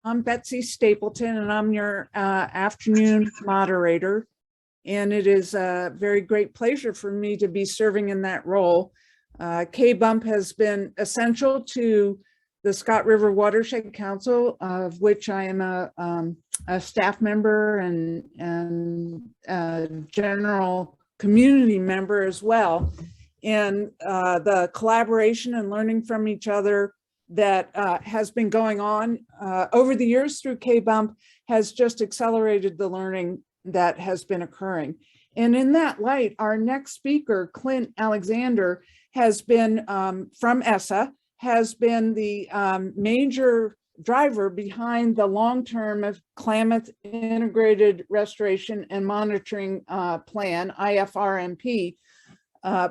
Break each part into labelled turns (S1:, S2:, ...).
S1: I'm Betsy Stapleton, and I'm your afternoon moderator. And it is a very great pleasure for me to be serving in that role. KBMP has been essential to the Scott River Watershed Council, of which I am a staff member and general community member as well. And the collaboration and learning from each other that has been going on over the years through KBMP has just accelerated the learning that has been occurring. And in that light, our next speaker, Clint Alexander, has been from ESSA, has been the major driver behind the long-term of Klamath Integrated Restoration and Monitoring Plan, IFRMP,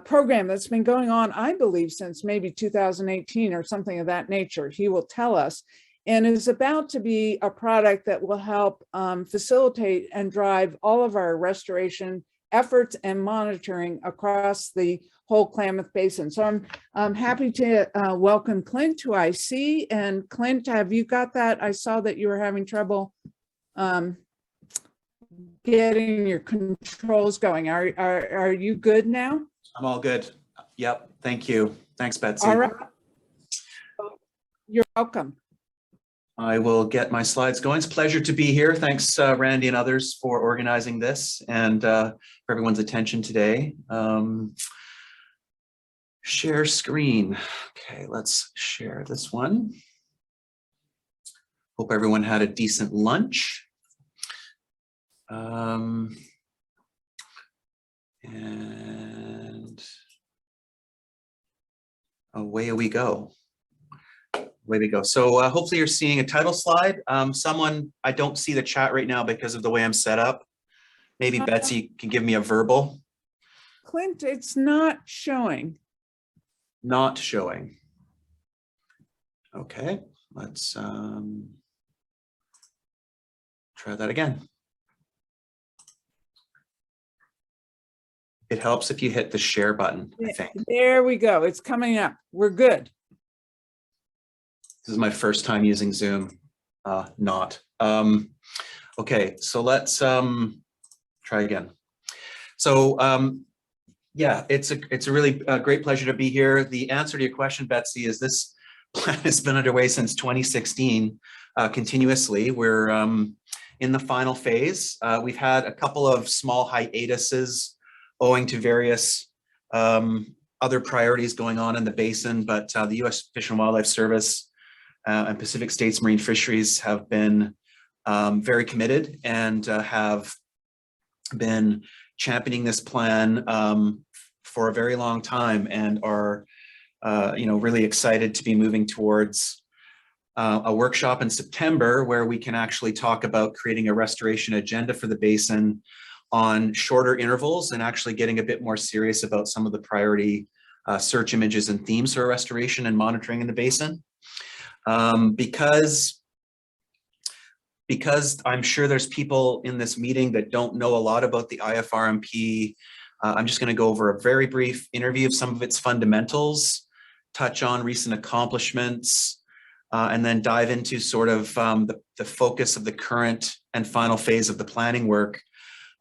S1: program that's been going on, I believe, since maybe 2018 or something of that nature. He will tell us, and is about to be a product that will help facilitate and drive all of our restoration efforts and monitoring across the whole Klamath Basin. So I'm happy to welcome Clint, who I see. And Clint, have you got that? I saw that you were having trouble getting your controls going. Are you good now?
S2: I'm all good. Yep. Thank you. Thanks, Betsy.
S1: All right. You're welcome.
S2: I will get my slides going. It's a pleasure to be here. Thanks, Randy and others, for organizing this and for everyone's attention today. Share screen. Okay, let's share this one. Hope everyone had a decent lunch. And away we go. Way we go. So hopefully you're seeing a title slide. Someone, I don't see the chat right now because of the way I'm set up. Maybe Betsy can give me a verbal.
S1: Clint, it's not showing.
S2: Not showing. Okay, let's try that again. It helps if you hit the share button, I think.
S1: There we go. It's coming up. We're good.
S2: This is my first time using Zoom. Not. Okay, so let's try again. So yeah, it's a really great pleasure to be here. The answer to your question, Betsy, is this plan has been underway since 2016 continuously. We're in the final phase. We've had a couple of small hiatuses owing to various other priorities going on in the basin, but the U.S. Fish and Wildlife Service and Pacific States Marine Fisheries have been very committed and have been championing this plan for a very long time, and are really excited to be moving towards a workshop in September where we can actually talk about creating a restoration agenda for the basin on shorter intervals and actually getting a bit more serious about some of the priority search images and themes for restoration and monitoring in the basin. Because I'm sure there's people in this meeting that don't know a lot about the IFRMP, I'm just going to go over a very brief interview of some of its fundamentals, touch on recent accomplishments, and then dive into sort of the focus of the current and final phase of the planning work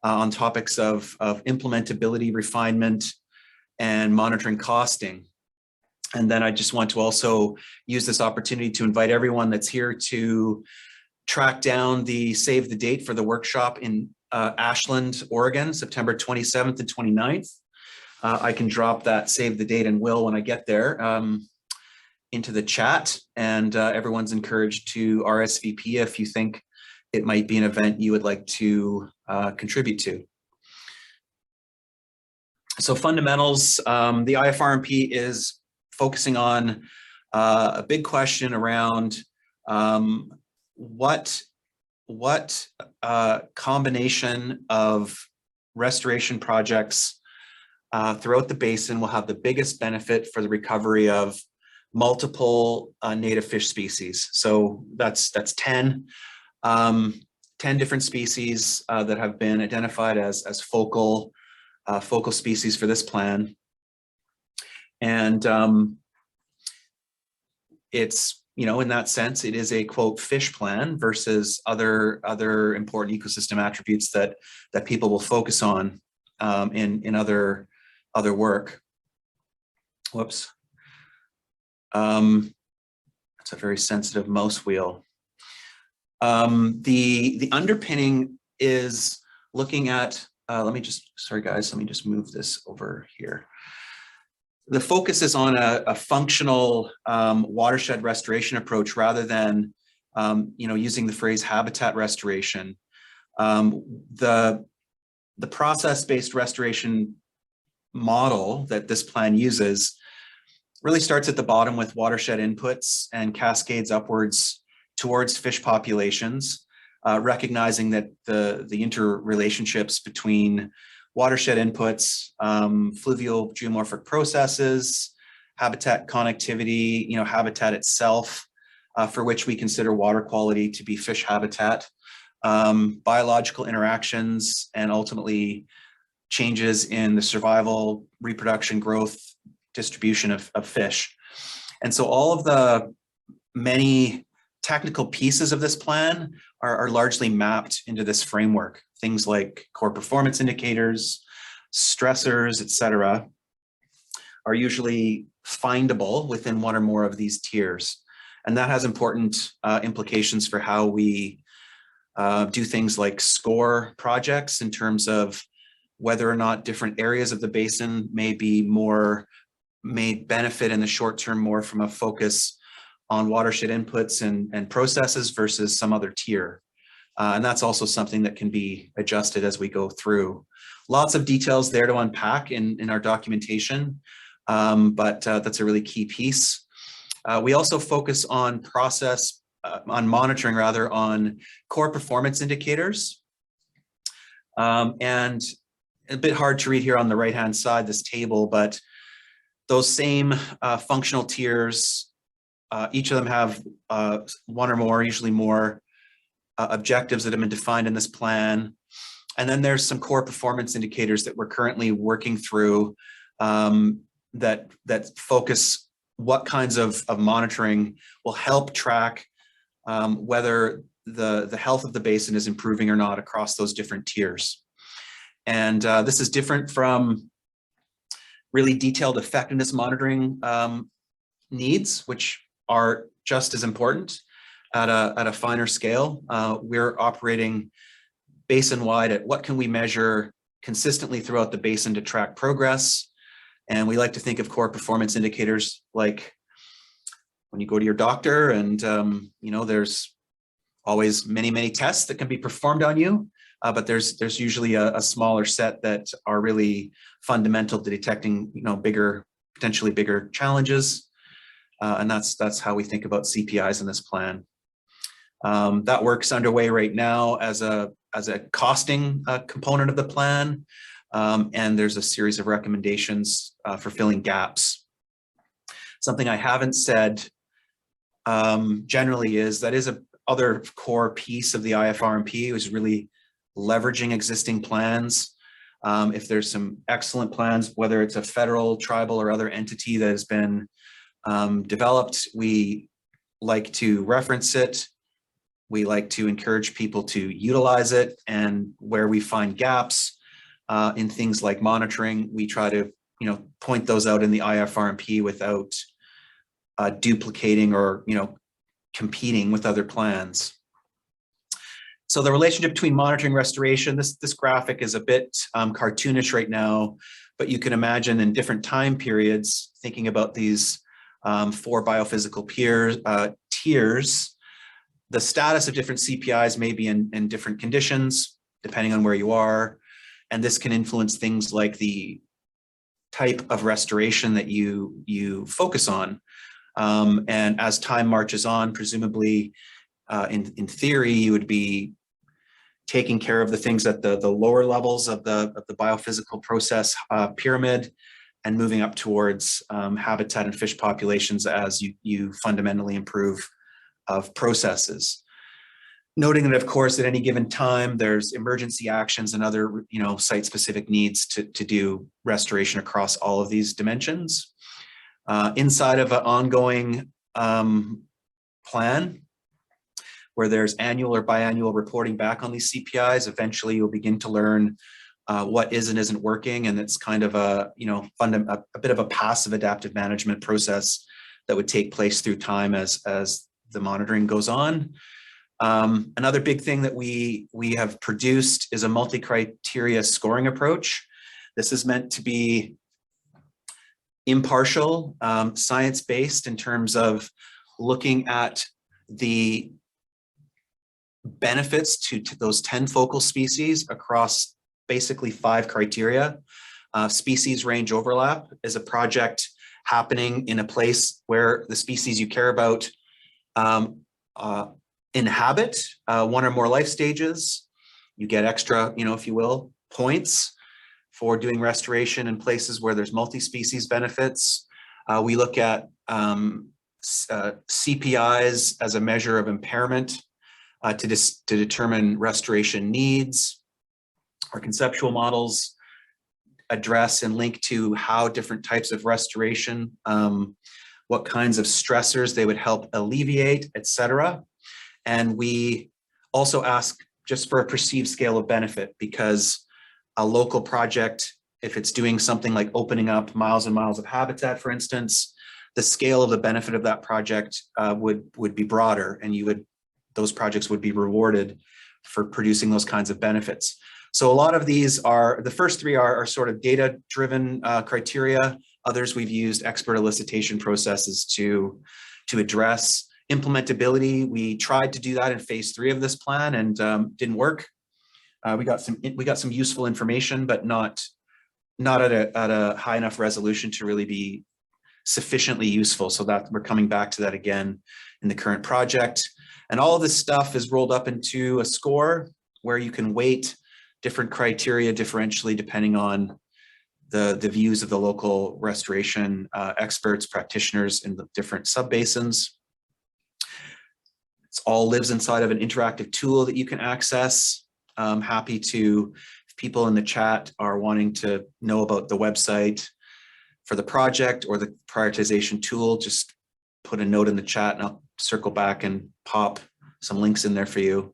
S2: on topics of implementability refinement and monitoring costing. And then I just want to also use this opportunity to invite everyone that's here to track down the save the date for the workshop in Ashland, Oregon, September 27th and 29th. I can drop that save the date and will when I get there into the chat, and everyone's encouraged to RSVP if you think it might be an event you would like to contribute to. So fundamentals, the IFRMP is focusing on a big question around what combination of restoration projects throughout the basin will have the biggest benefit for the recovery of multiple native fish species. So that's 10 different species that have been identified as focal species for this plan. And it's in that sense, it is a quote fish plan versus other important ecosystem attributes that people will focus on in other work. Whoops. It's a very sensitive mouse wheel. The underpinning is looking at, sorry guys, let me just move this over here. The focus is on a functional watershed restoration approach rather than, using the phrase habitat restoration. The process-based restoration model that this plan uses really starts at the bottom with watershed inputs and cascades upwards towards fish populations, recognizing that the interrelationships between watershed inputs, fluvial geomorphic processes, habitat connectivity, habitat itself, for which we consider water quality to be fish habitat, biological interactions, and ultimately changes in the survival, reproduction, growth, distribution of fish. And so all of the many technical pieces of this plan are largely mapped into this framework. Things like core performance indicators, stressors, etc., are usually findable within one or more of these tiers. And that has important implications for how we do things like score projects in terms of whether or not different areas of the basin may benefit in the short term more from a focus on watershed inputs and processes versus some other tier. And that's also something that can be adjusted as we go through. Lots of details there to unpack in our documentation, but that's a really key piece. We also focus on monitoring rather on core performance indicators. And a bit hard to read here on the right-hand side, this table, but those same functional tiers, each of them have one or more, usually more, objectives that have been defined in this plan. And then there's some core performance indicators that we're currently working through that focus what kinds of monitoring will help track whether the health of the basin is improving or not across those different tiers. And this is different from really detailed effectiveness monitoring needs, which are just as important at a finer scale. We're operating basin-wide at what can we measure consistently throughout the basin to track progress. And we like to think of core performance indicators like when you go to your doctor and there's always many tests that can be performed on you, but there's usually a smaller set that are really fundamental to detecting potentially bigger challenges. And that's how we think about CPIs in this plan. That work's underway right now as a costing component of the plan, and there's a series of recommendations for filling gaps. Something I haven't said generally is a other core piece of the IFRMP is really leveraging existing plans. If there's some excellent plans, whether it's a federal, tribal, or other entity that has been developed, we like to reference it. We like to encourage people to utilize it, and where we find gaps in things like monitoring, we try to point those out in the IFRMP without duplicating or competing with other plans. So the relationship between monitoring and restoration, this graphic is a bit cartoonish right now, but you can imagine in different time periods, thinking about these 4 biophysical tiers, the status of different CPIs may be in different conditions, depending on where you are. And this can influence things like the type of restoration that you focus on. And as time marches on, presumably, in theory, you would be taking care of the things at the lower levels of the biophysical process pyramid and moving up towards habitat and fish populations as you fundamentally improve of processes. Noting that, of course, at any given time, there's emergency actions and other site-specific needs to do restoration across all of these dimensions. Inside of an ongoing plan where there's annual or biannual reporting back on these CPIs. Eventually you'll begin to learn what is and isn't working, and it's kind of a, you know, a bit of a passive adaptive management process that would take place through time as the monitoring goes on. Another big thing that we have produced is a multi-criteria scoring approach. This is meant to be impartial, science-based in terms of looking at the benefits to those 10 focal species across basically 5 criteria. Species range overlap is a project happening in a place where the species you care about inhabit 1 or more life stages. You get extra, you know, if you will, points for doing restoration in places where there's multi-species benefits. We look at CPIs as a measure of impairment to determine restoration needs. Our conceptual models address and link to how different types of restoration, what kinds of stressors they would help alleviate, etc. And we also ask just for a perceived scale of benefit, because a local project, if it's doing something like opening up miles and miles of habitat, for instance, the scale of the benefit of that project would be broader, and those projects would be rewarded for producing those kinds of benefits. So a lot of these are, the first 3 are sort of data-driven criteria. Others we've used expert elicitation processes to address. Implementability, we tried to do that in phase 3 of this plan and didn't work. We got some useful information, but not at a high enough resolution to really be sufficiently useful. So that we're coming back to that again in the current project. And all of this stuff is rolled up into a score where you can weight different criteria differentially depending on the views of the local restoration experts, practitioners in the different subbasins. It all lives inside of an interactive tool that you can access. I'm happy to, if people in the chat are wanting to know about the website for the project or the prioritization tool, just put a note in the chat and I'll circle back and pop some links in there for you.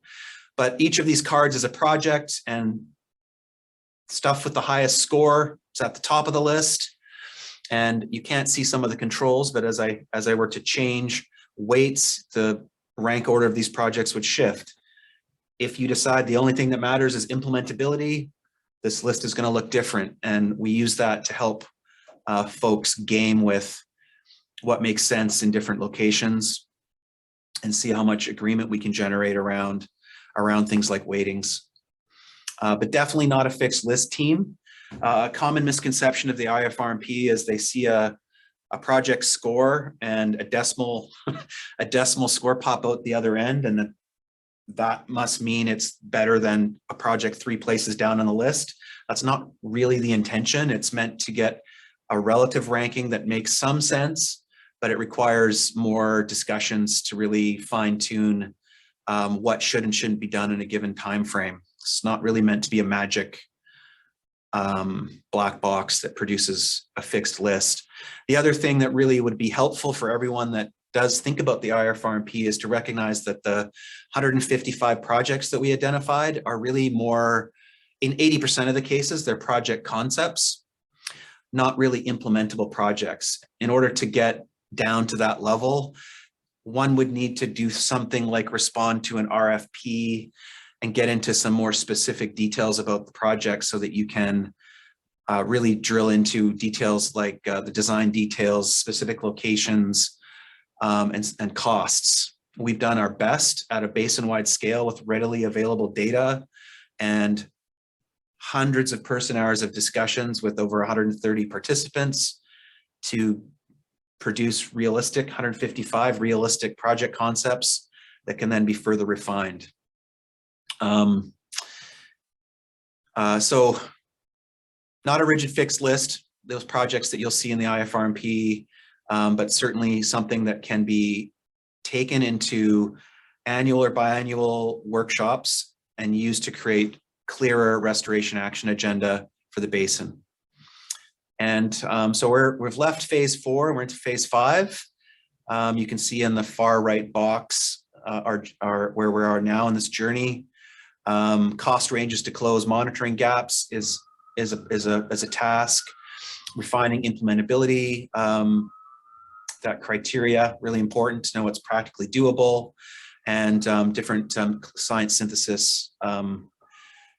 S2: But each of these cards is a project, and stuff with the highest score is at the top of the list. And you can't see some of the controls, but as I were to change weights, the rank order of these projects would shift. If you decide the only thing that matters is implementability, this list is going to look different. And we use that to help folks game with what makes sense in different locations and see how much agreement we can generate around things like weightings. But definitely not a fixed list team. A common misconception of the IFRMP is they see a project score and a decimal score pop out the other end, and that must mean it's better than a project 3 places down on the list. That's not really the intention. It's meant to get a relative ranking that makes some sense, but it requires more discussions to really fine tune what should and shouldn't be done in a given time frame. It's not really meant to be a magic black box that produces a fixed list. The other thing that really would be helpful for everyone that does think about the IFRMP is to recognize that the 155 projects that we identified are really more, in 80% of the cases, they're project concepts, not really implementable projects. In order to get down to that level, one would need to do something like respond to an RFP and get into some more specific details about the project so that you can really drill into details like the design details, specific locations, and costs. We've done our best at a basin-wide scale with readily available data and hundreds of person hours of discussions with over 130 participants to produce 155 realistic project concepts that can then be further refined. So not a rigid fixed list, those projects that you'll see in the IFRMP, but certainly something that can be taken into annual or biannual workshops and used to create clearer restoration action agenda for the basin. And so we've left phase 4 and we're into phase 5. You can see in the far right box are where we are now in this journey. Cost ranges to close monitoring gaps is a task. Refining implementability, that criteria, really important to know what's practically doable, and different science synthesis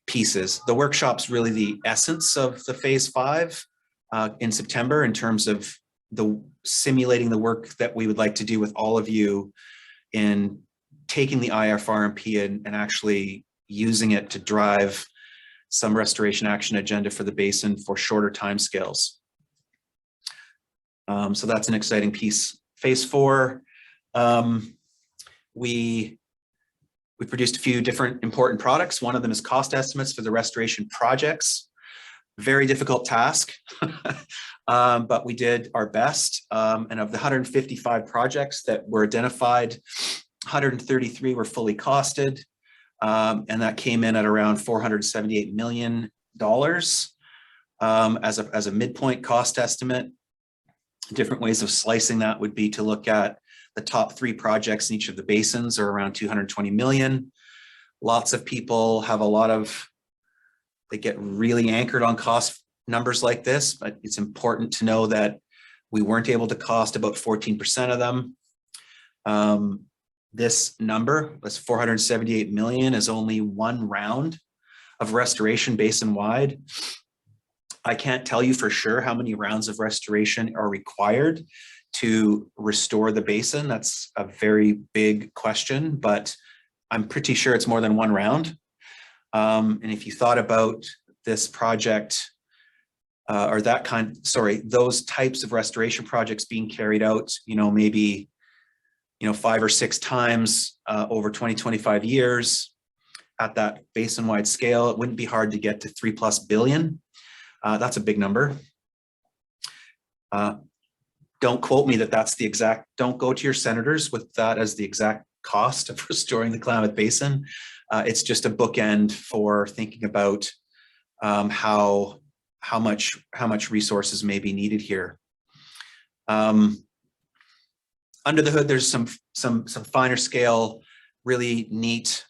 S2: pieces. The workshop's really the essence of the phase 5 in September in terms of simulating the work that we would like to do with all of you in taking the IFRMP and actually using it to drive some restoration action agenda for the basin for shorter timescales. So that's an exciting piece. Phase 4, we produced a few different important products. One of them is cost estimates for the restoration projects. Very difficult task, but we did our best. And of the 155 projects that were identified, 133 were fully costed. And that came in at around $478 million as a midpoint cost estimate. Different ways of slicing that would be to look at the top 3 projects in each of the basins are around 220 million. Lots of people have they get really anchored on cost numbers like this, but it's important to know that we weren't able to cost about 14% of them. This number, this 478 million, is only one round of restoration basin-wide. I can't tell you for sure how many rounds of restoration are required to restore the basin. That's a very big question, but I'm pretty sure it's more than one round. And if you thought about this project those types of restoration projects being carried out, maybe 5 or 6 times over 20-25 years at that basin-wide scale, it wouldn't be hard to get to 3+ billion. That's a big number. Don't quote me that that's the exact, don't go to your senators with that as the exact cost of restoring the Klamath Basin. It's just a bookend for thinking about how much resources may be needed here. Under the hood, there's some finer scale, really neat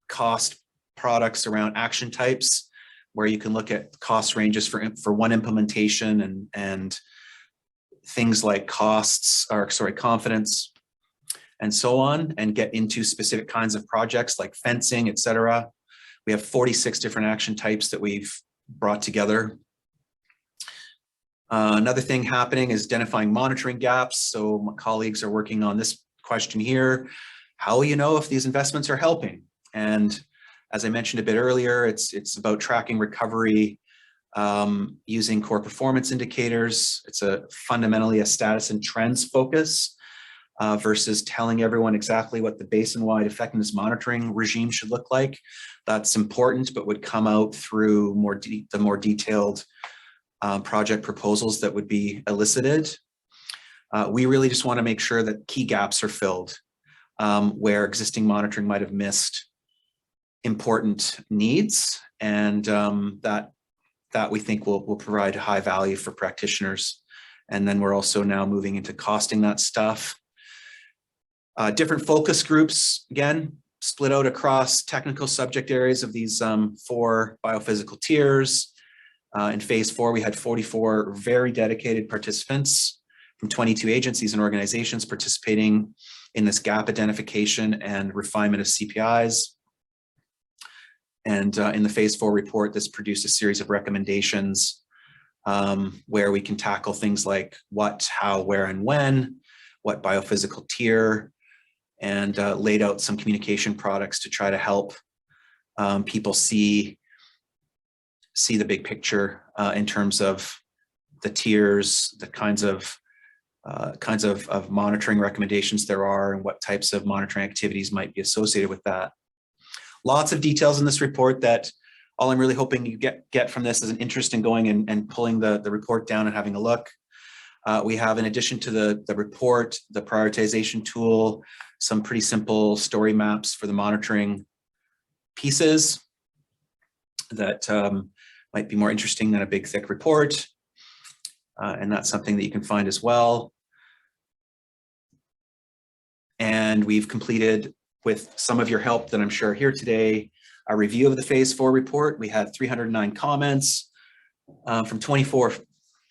S2: cost products around action types, where you can look at cost ranges for one implementation and things like confidence and so on, and get into specific kinds of projects like fencing, etc. We have 46 different action types that we've brought together. Another thing happening is identifying monitoring gaps. So my colleagues are working on this question here. How will you know if these investments are helping? And as I mentioned a bit earlier, it's about tracking recovery using core performance indicators. It's fundamentally a status and trends focus versus telling everyone exactly what the basin-wide effectiveness monitoring regime should look like. That's important, but would come out through the more detailed project proposals that would be elicited. We really just want to make sure that key gaps are filled where existing monitoring might have missed important needs, and that we think will provide high value for practitioners. And then we're also now moving into costing that stuff. Different focus groups, again, split out across technical subject areas of these 4 biophysical tiers. In phase 4, we had 44 very dedicated participants from 22 agencies and organizations participating in this gap identification and refinement of CPIs. And in the phase 4 report, this produced a series of recommendations where we can tackle things like what, how, where, and when, what biophysical tier, and laid out some communication products to try to help people see the big picture in terms of the tiers, the kinds of monitoring recommendations there are, and what types of monitoring activities might be associated with that. Lots of details in this report that all I'm really hoping you get from this is an interest in going and pulling the report down and having a look. We have, in addition to the report, the prioritization tool, some pretty simple story maps for the monitoring pieces that might be more interesting than a big, thick report. And that's something that you can find as well. And we've completed, with some of your help that I'm sure here today, a review of the Phase 4 report. We had 309 comments from 24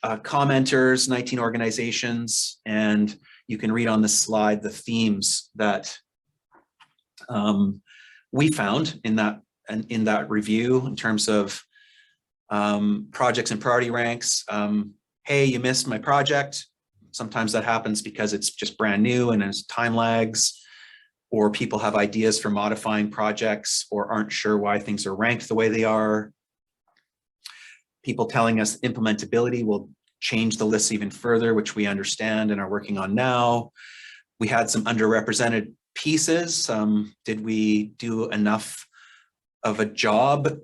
S2: commenters, 19 organizations, and you can read on this slide the themes that we found in that review in terms of projects and priority ranks. Hey, you missed my project. Sometimes that happens because it's just brand new and there's time lags, or people have ideas for modifying projects or aren't sure why things are ranked the way they are. People telling us implementability will change the list even further, which we understand and are working on now. We had some underrepresented pieces. Did we do enough of a job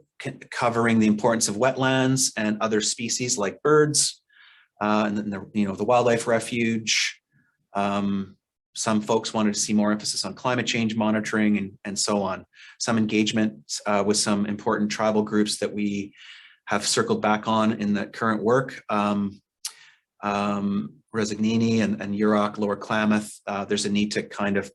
S2: covering the importance of wetlands and other species like birds, and then the wildlife refuge? Some folks wanted to see more emphasis on climate change monitoring and so on. Some engagement with some important tribal groups that we have circled back on in the current work. Resignini and Yurok, Lower Klamath, there's a need to kind of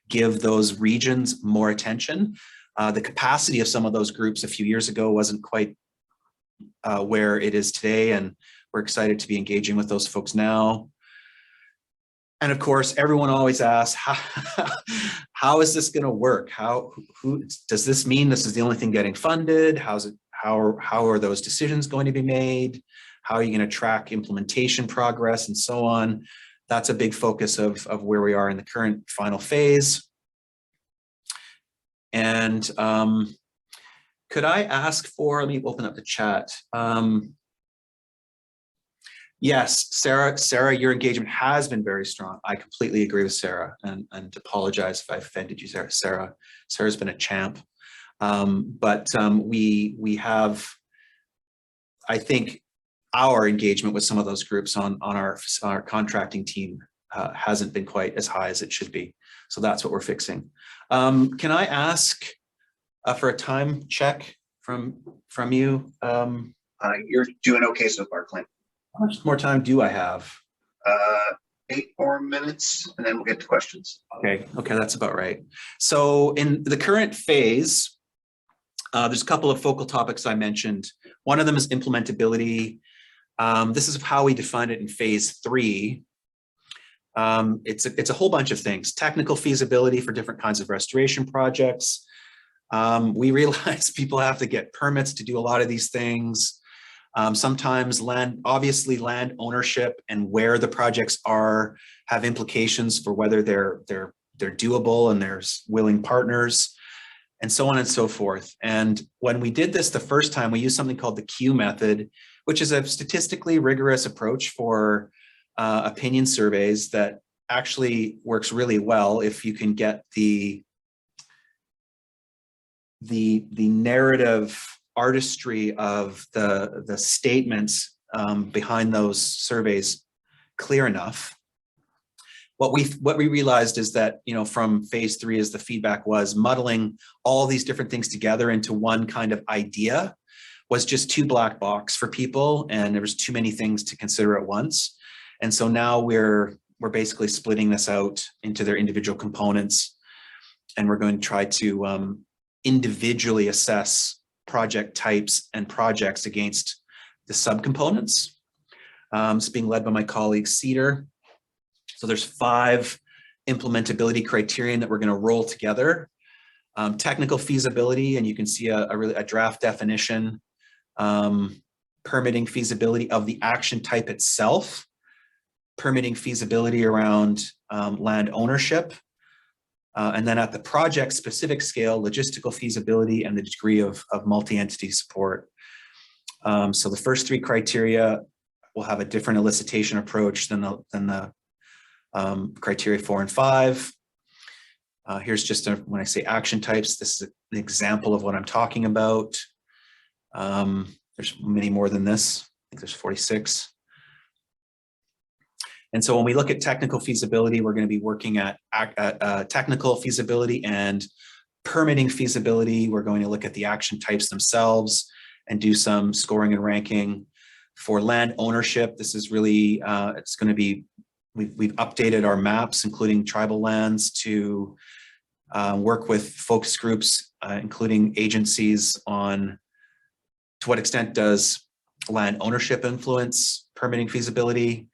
S2: give those regions more attention. The capacity of some of those groups a few years ago wasn't quite where it is today, and we're excited to be engaging with those folks now. And of course, everyone always asks, how is this going to work? Who does this mean this is the only thing getting funded? How are those decisions going to be made? How are you going to track implementation progress and so on? That's a big focus of where we are in the current final phase. And could I ask for, let me open up the chat. Yes, Sarah, your engagement has been very strong. I completely agree with Sarah, and apologize if I offended you, Sarah. Sarah's been a champ. We have, I think, our engagement with some of those groups on our contracting team hasn't been quite as high as it should be. So that's what we're fixing. Can I ask for a time check from you?
S3: You're doing okay so far, Clint.
S2: How much more time do I have?
S3: 8 more minutes, and then we'll get to questions.
S2: Okay, that's about right. So in the current phase, there's a couple of focal topics I mentioned. One of them is implementability. This is how we define it in phase 3. It's a whole bunch of things. Technical feasibility for different kinds of restoration projects. We realize people have to get permits to do a lot of these things. Sometimes land ownership and where the projects are have implications for whether they're doable and there's willing partners, and so on and so forth. And when we did this the first time, we used something called the Q method, which is a statistically rigorous approach for opinion surveys that actually works really well if you can get the narrative artistry of the statements behind those surveys clear enough. What we realized is that, from phase 3, as the feedback was, muddling all these different things together into one kind of idea was just too black box for people, and there was too many things to consider at once. And so now we're basically splitting this out into their individual components, and we're going to try to individually assess project types and projects against the subcomponents. It's being led by my colleague Cedar. So there's 5 implementability criterion that we're going to roll together. Technical feasibility, and you can see a draft definition. Permitting feasibility of the action type itself. Permitting feasibility around land ownership. And then at the project specific scale, logistical feasibility and the degree of multi-entity support. So the first 3 criteria will have a different elicitation approach than the criteria 4 and 5. Here's just when I say action types, this is an example of what I'm talking about. There's many more than this. I think there's 46. And so when we look at technical feasibility, we're going to be working at technical feasibility and permitting feasibility. We're going to look at the action types themselves and do some scoring and ranking. For land ownership, this is really, it's going to be we've updated our maps, including tribal lands, to work with focus groups, including agencies, on to what extent does land ownership influence permitting feasibility.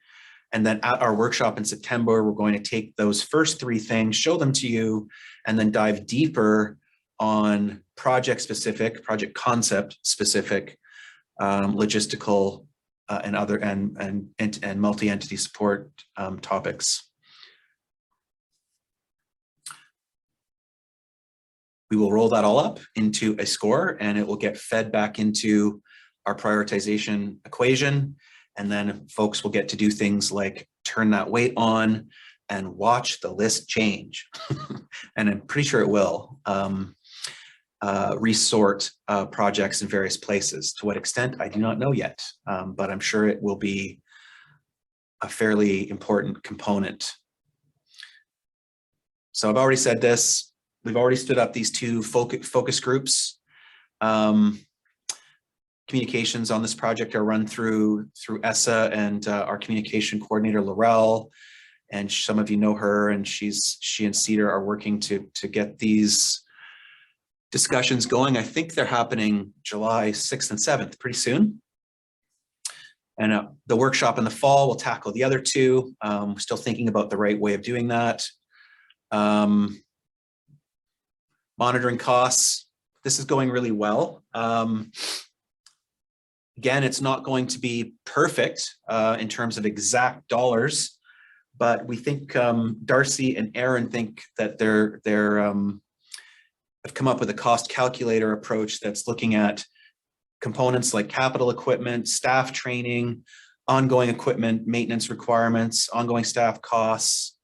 S2: And then at our workshop in September, we're going to take those first three things, show them to you, and then dive deeper on project specific, project concept specific, logistical and other and multi-entity support topics. We will roll that all up into a score, and it will get fed back into our prioritization equation. And then folks will get to do things like turn that weight on and watch the list change. And I'm pretty sure it will. Resort projects in various places. To what extent, I do not know yet, but I'm sure it will be a fairly important component. So I've already said this. We've already stood up these two focus groups. Communications on this project are run through ESSA and our communication coordinator, Laurel. And some of you know her, and she and Cedar are working to get these discussions going. I think they're happening July 6th and 7th, pretty soon. And the workshop in the fall will tackle the other two. We're still thinking about the right way of doing that. Monitoring costs, this is going really well. Again, it's not going to be perfect in terms of exact dollars, but we think Darcy and Aaron think that have come up with a cost calculator approach that's looking at components like capital equipment, staff training, ongoing equipment maintenance requirements, ongoing staff costs,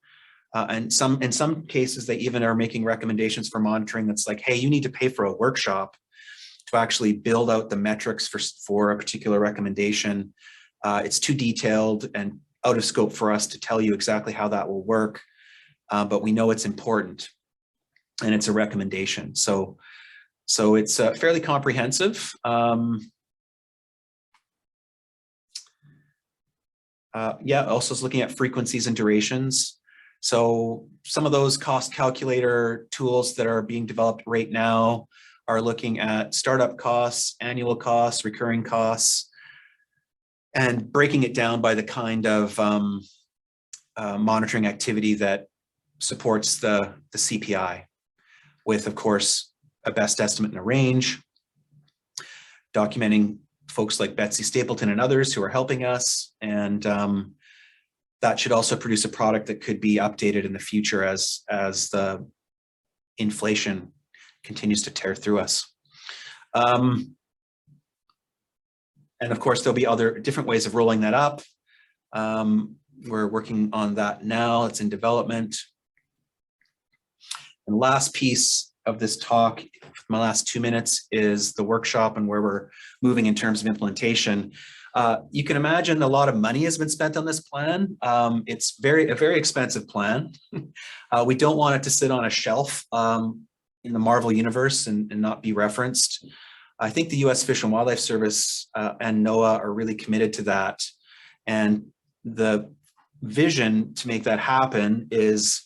S2: and in some cases they even are making recommendations for monitoring that's like, hey, you need to pay for a workshop to actually build out the metrics for a particular recommendation. It's too detailed and out of scope for us to tell you exactly how that will work, but we know it's important and it's a recommendation. So it's fairly comprehensive. Yeah, also is looking at frequencies and durations. So some of those cost calculator tools that are being developed right now are looking at startup costs, annual costs, recurring costs, and breaking it down by the kind of monitoring activity that supports the CPI, with, of course, a best estimate and a range, documenting folks like Betsy Stapleton and others who are helping us. And that should also produce a product that could be updated in the future as the inflation continues to tear through us. And of course, there'll be other different ways of rolling that up. We're working on that now. It's in development. And the last piece of this talk, my last 2 minutes, is the workshop and where we're moving in terms of implementation. You can imagine a lot of money has been spent on this plan. It's a very expensive plan. We don't want it to sit on a shelf in the Marvel universe and not be referenced. I think the U.S. Fish and Wildlife Service and NOAA are really committed to that. And the vision to make that happen is,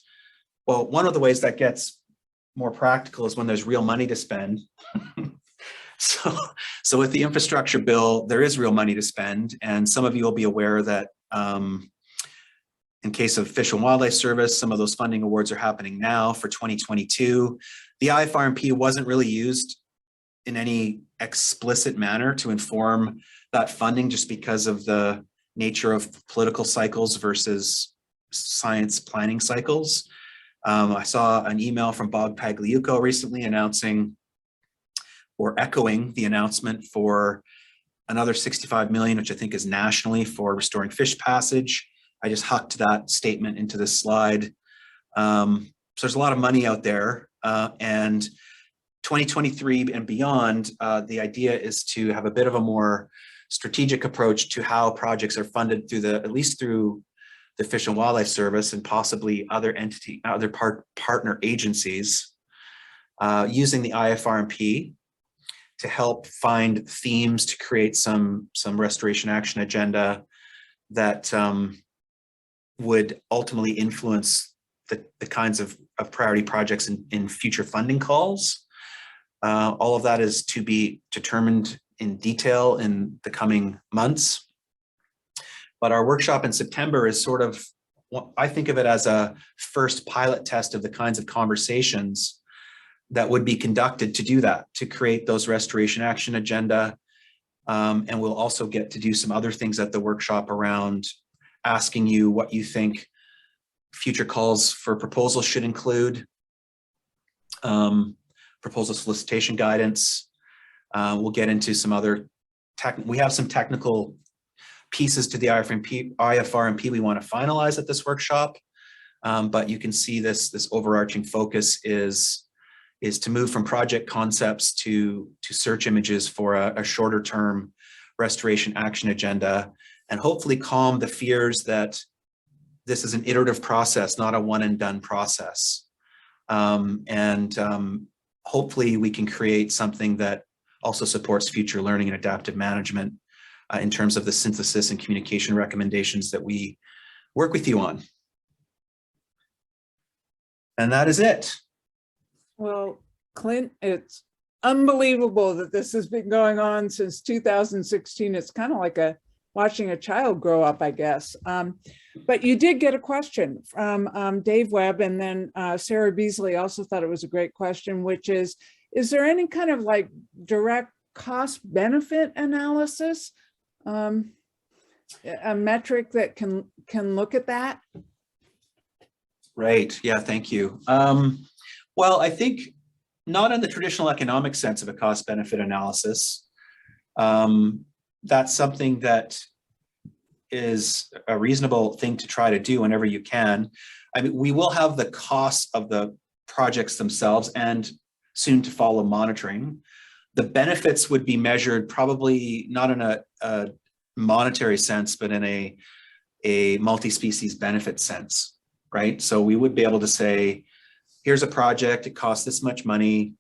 S2: well, one of the ways that gets more practical is when there's real money to spend. So with the infrastructure bill, there is real money to spend. And some of you will be aware that in case of Fish and Wildlife Service, some of those funding awards are happening now for 2022. The IFRMP wasn't really used in any explicit manner to inform that funding, just because of the nature of political cycles versus science planning cycles. I saw an email from Bob Pagliuco recently announcing or echoing the announcement for another 65 million, which I think is nationally, for restoring fish passage. I just hucked that statement into this slide. So there's a lot of money out there, and 2023 and beyond, the idea is to have a bit of a more strategic approach to how projects are funded through at least through the Fish and Wildlife Service and possibly other partner agencies, using the IFRMP to help find themes to create some restoration action agenda that would ultimately influence the kinds of priority projects in future funding calls. All of that is to be determined in detail in the coming months. But our workshop in September is sort of, I think of it as a first pilot test of the kinds of conversations that would be conducted to do that, to create those restoration action agenda. And we'll also get to do some other things at the workshop around asking you what you think future calls for proposals should include, proposal solicitation guidance. We'll get into some other we have some technical pieces to the IFRMP we want to finalize at this workshop. But you can see this overarching focus is to move from project concepts to search images for a shorter term restoration action agenda, and hopefully calm the fears that this is an iterative process, not a one and done process. Hopefully we can create something that also supports future learning and adaptive management in terms of the synthesis and communication recommendations that we work with you on. And that is it.
S1: Well, Clint, it's unbelievable that this has been going on since 2016. It's kind of like watching a child grow up, I guess. But you did get a question from Dave Webb, and then Sarah Beasley also thought it was a great question, which is there any kind of like direct cost benefit analysis, a metric that can look at that?
S2: Right, yeah, thank you. Well, I think not in the traditional economic sense of a cost benefit analysis. That's something that is a reasonable thing to try to do whenever you can. I mean, we will have the costs of the projects themselves and soon to follow monitoring. The benefits would be measured probably not in a monetary sense, but in a multi-species benefit sense, right? So we would be able to say, here's a project, it costs this much money.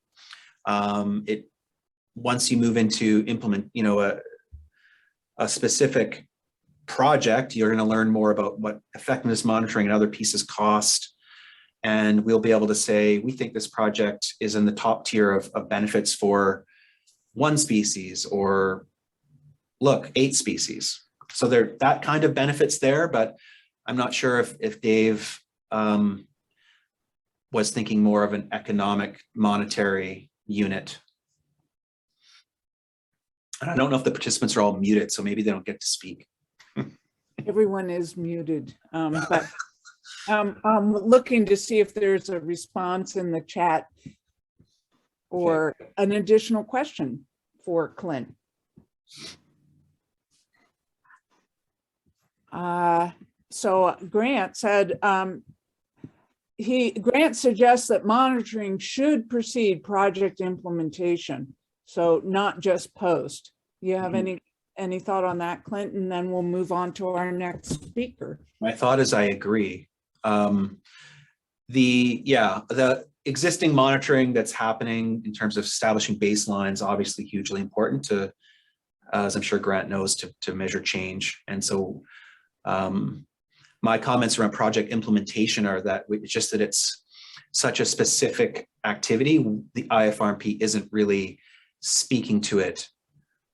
S2: Once you move into implement, a specific project, you're going to learn more about what effectiveness monitoring and other pieces cost. And we'll be able to say, we think this project is in the top tier of benefits for one species, or look, 8 species. So there, that kind of benefits there, but I'm not sure if Dave was thinking more of an economic monetary unit. And I don't know if the participants are all muted, so maybe they don't get to speak.
S1: Everyone is muted, but I'm looking to see if there's a response in the chat or an additional question for Clint. So Grant said, Grant suggests that monitoring should precede project implementation, so not just post. You have any thought on that, Clint? And then we'll move on to our next speaker.
S2: My thought is I agree. The existing monitoring that's happening in terms of establishing baselines, obviously hugely important to, as I'm sure Grant knows, to measure change. And so my comments around project implementation are that it's just that it's such a specific activity. The IFRMP isn't really speaking to it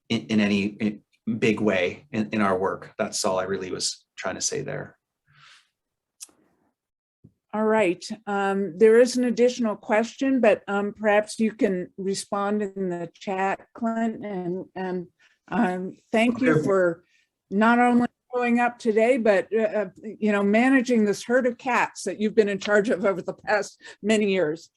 S2: in any big way in our work. That's all I really was trying to say there.
S1: All right, there is an additional question, but perhaps you can respond in the chat, Clint, and thank you for not only showing up today, but managing this herd of cats that you've been in charge of over the past many years.